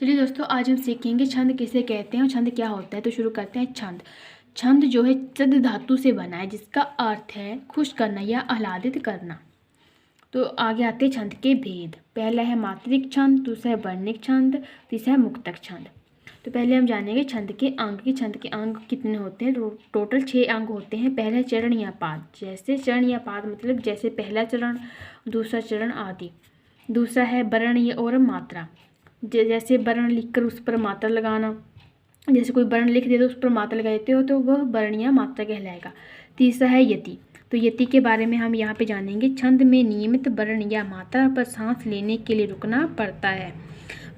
चलिए दोस्तों, आज हम सीखेंगे छंद किसे कहते हैं और छंद क्या होता है। तो शुरू करते हैं। छंद छंद जो है चद धातु से बना है, जिसका अर्थ है खुश करना या आह्लादित करना। तो आगे आते हैं छंद के भेद। पहला है मात्रिक छंद, दूसरा है वर्णिक छंद, तीसरा है मुक्तक छंद। तो पहले हम जानेंगे छंद के अंग की। छंद के अंग कितने होते हैं? टोटल 6 अंग होते हैं। पहला है चरण या पाद। जैसे चरण या पाद मतलब जैसे पहला चरण, दूसरा चरण आदि। दूसरा है वर्ण और मात्रा। जैसे वर्ण लिखकर उस पर मात्रा लगाना, जैसे कोई वर्ण लिख दे तो उस पर मात्रा लगा देते हो तो वह वर्ण या मात्रा कहलाएगा। तीसरा है यति। तो यति के बारे में हम यहाँ पे जानेंगे। छंद में नियमित वर्ण या मात्रा पर सांस लेने के लिए रुकना पड़ता है।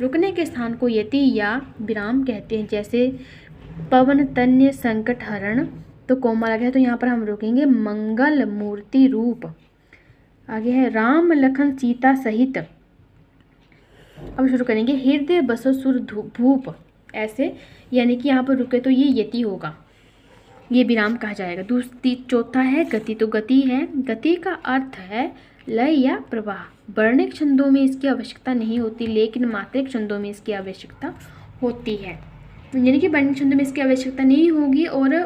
रुकने के स्थान को यति या विराम कहते हैं। जैसे पवन तन्य संकट हरण, तो कोमा लगा है तो यहाँ पर हम रुकेंगे। मंगल मूर्ति रूप। आगे है राम लखन सीता सहित। अब शुरू करेंगे। हृदय बसो सुर भूप, ऐसे, यानी कि यहाँ पर रुके तो ये यति होगा, ये विराम कहा जाएगा। चौथा है गति। तो गति है, गति का अर्थ है लय या प्रवाह। वर्णिक छंदों में इसकी आवश्यकता नहीं होती, लेकिन मात्रिक छंदों में इसकी आवश्यकता होती है। यानी कि वर्णिक छंदों में इसकी आवश्यकता नहीं होगी और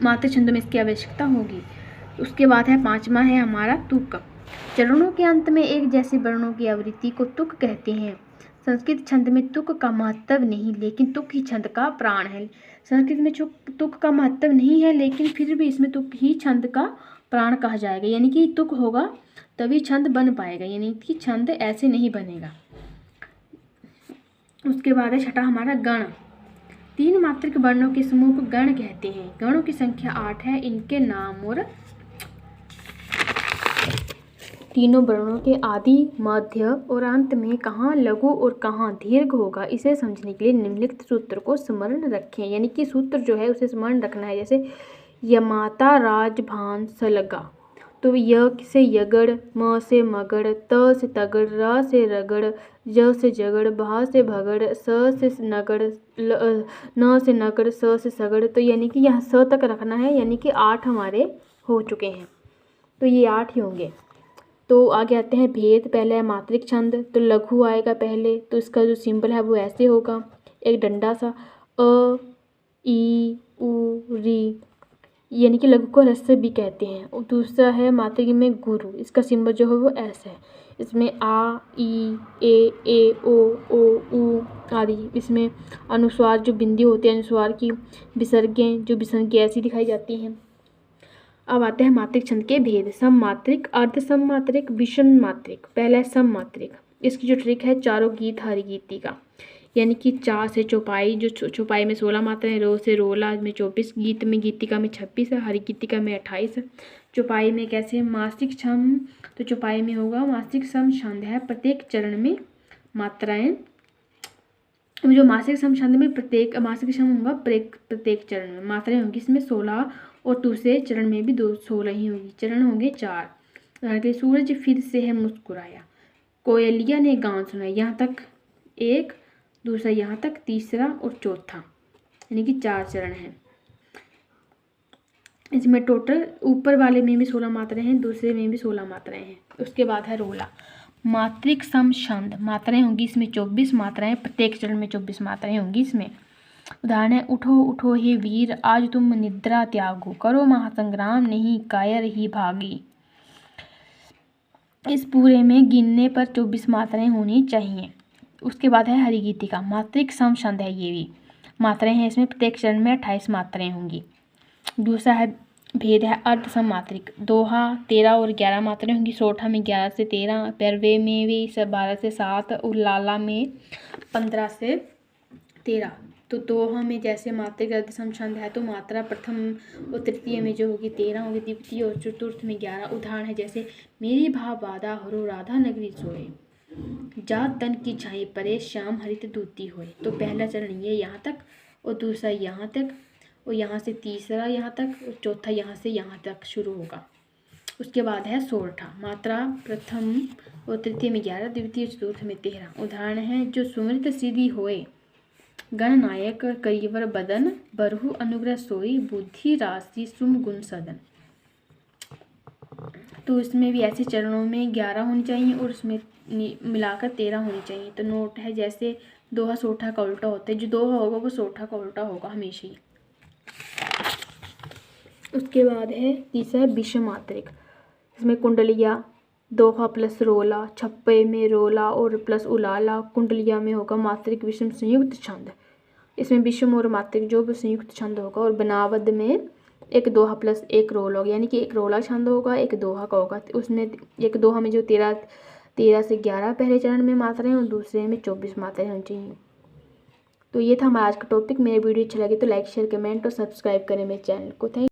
मात्रिक छंदों में इसकी आवश्यकता होगी। उसके बाद है पांचवा है हमारा तुक। चरणों के अंत में एक जैसे वर्णों की आवृत्ति को तुक कहते हैं। संस्कृत छंद में तुक का महत्व नहीं, लेकिन तुक ही छंद का प्राण है। संस्कृत में तुक का महत्व नहीं है, लेकिन फिर भी इसमें तुक ही छंद का प्राण कहा जाएगा। यानी कि तुक होगा तभी छंद बन पाएगा, यानी कि छंद ऐसे नहीं बनेगा। उसके बाद है छठा हमारा गण। 3 मात्रिक वर्णों के समूह को गण कहते हैं। गणों की संख्या 8 है। इनके नाम और तीनों वर्णों के आदि, मध्य और अंत में कहाँ लघु और कहाँ दीर्घ होगा, इसे समझने के लिए निम्नलिखित सूत्र को स्मरण रखें। यानी कि सूत्र जो है उसे स्मरण रखना है। जैसे यमाता राजभान सलगा, तो य से यगड़, म से मगड़, त से तगड़, र से रगड़, ज से जगड़, भा से भगड़, स से नगड़, न से नगड़, स से सगड़। तो यानी कि यहाँ स तक रखना है, यानी कि 8 हमारे हो चुके हैं, तो ये 8 ही होंगे। तो आगे आते हैं भेद। पहले है मात्रिक छंद। तो लघु आएगा पहले, तो इसका जो सिंबल है वो ऐसे होगा, एक डंडा सा, अ ई उ री, यानी कि लघु को रस्से भी कहते हैं। और दूसरा है मात्रिक में गुरु, इसका सिंबल जो है वो ऐसा है। इसमें आ ई ए ओ उ आदि। इसमें अनुस्वार जो बिंदी होती है, अनुस्वार की विसर्गें जो विसर्गें ऐसी दिखाई जाती हैं। अब आते हैं मात्रिक छंद के भेद। सम मात्रिक, अर्ध सम मात्रिक, विषम मात्रिक। पहला है सम मात्रिक। इसकी जो ट्रिक है, चारों गीत हरि गीति का, यानी कि चा से चौपाई, जो चौपाई में 16 मात्राएं, रो से रोला में 24, गीत में गीतिका में 26 है, हरि गीतिका में 28 है। चौपाई में कैसे? मासिक छम, तो चौपाई में होगा मासिक सम छंद है, प्रत्येक चरण में मात्राएं, जो मासिक सम छंद में प्रत्येक मासिक सम होगा प्रत्येक चरण में मात्राएं होंगी। इसमें 16 और दूसरे चरण में भी 16 ही होंगी। चरण होंगे 4। सूरज फिर से है मुस्कुराया, कोयलिया ने गान सुनाया, यहाँ तक एक, दूसरा यहाँ तक, तीसरा और चौथा, यानी कि 4 चरण हैं। इसमें टोटल ऊपर वाले में भी 16 मात्राएं हैं, दूसरे में भी 16 मात्राएं हैं। उसके बाद है रोला। मात्रिक सम छंद, मात्राएं होंगी इसमें 24 मात्राएं, प्रत्येक चरण में 24 मात्राएं होंगी इसमें। उदाहरण है, उठो उठो हे वीर, आज तुम निद्रा त्यागो, करो महासंग्राम नहीं कायर ही भागी। इस पूरे में गिनने पर 24 मात्राएं होनी चाहिए। उसके बाद है हरिगीतिका। मात्रिक सम छंद है, ये भी मात्राएं हैं इसमें, प्रत्येक चरण में 28 मात्राएं होंगी। दूसरा है भेद है अर्ध सम मात्रिक। दोहा 13 और 11 मात्राएं होंगी। सोठा में 11 से 13, पैरवे में भी 12 से 7 और लाला में 15 से 13। तो दोहा में जैसे मात्रिक अर्ध सम छंद है, तो मात्रा प्रथम और तृतीय में जो होगी 13 होगी, द्वितीय और चतुर्थ में 11। उदाहरण है जैसे मेरी भाव बाधा हरो राधा नगरी सोए, जात तन की छाई परे श्याम हरित दूती होए। तो पहला चरण ये यहाँ तक, और दूसरा यहाँ तक, और यहाँ से तीसरा यहाँ तक, और चौथा यहाँ से यहाँ तक शुरू होगा। उसके बाद है सोरठा। मात्रा प्रथम और तृतीय में 11, द्वितीय चतुर्थ में 13। उदाहरण है, जो सुमृत सिद्धि होए, गणनायक करीवर बदन, बरहु अनुग्रह सोई, बुद्धि राशि सुम गुण सदन। तो इसमें भी ऐसे चरणों में 11 होनी चाहिए और उसमें मिलाकर 13 होनी चाहिए। तो नोट है जैसे दोहा सोठा का उल्टा होता है, जो दोहा होगा वो सोठा का उल्टा होगा हमेशा ही। उसके बाद है तीसरा है विषम मात्रिक। इसमें कुंडलिया दोहा प्लस रोला, छप्पे में रोला और प्लस उलाला, कुंडलिया में होगा मात्रिक विषम संयुक्त छंद। इसमें विषम और मात्रिक जो भी संयुक्त छंद होगा, और बनावद में एक दोहा प्लस एक रोल होगा, यानी कि एक रोला छंद होगा, एक दोहा का होगा। उसमें एक दोहा में जो 13 से 11 पहले चरण में मात्राएं और दूसरे में 24 मात्राएं होनी चाहिए। तो ये था हमारा आज का टॉपिक। मेरी वीडियो अच्छी लगी तो लाइक शेयर कमेंट और सब्सक्राइब करें मेरे चैनल को। थैंक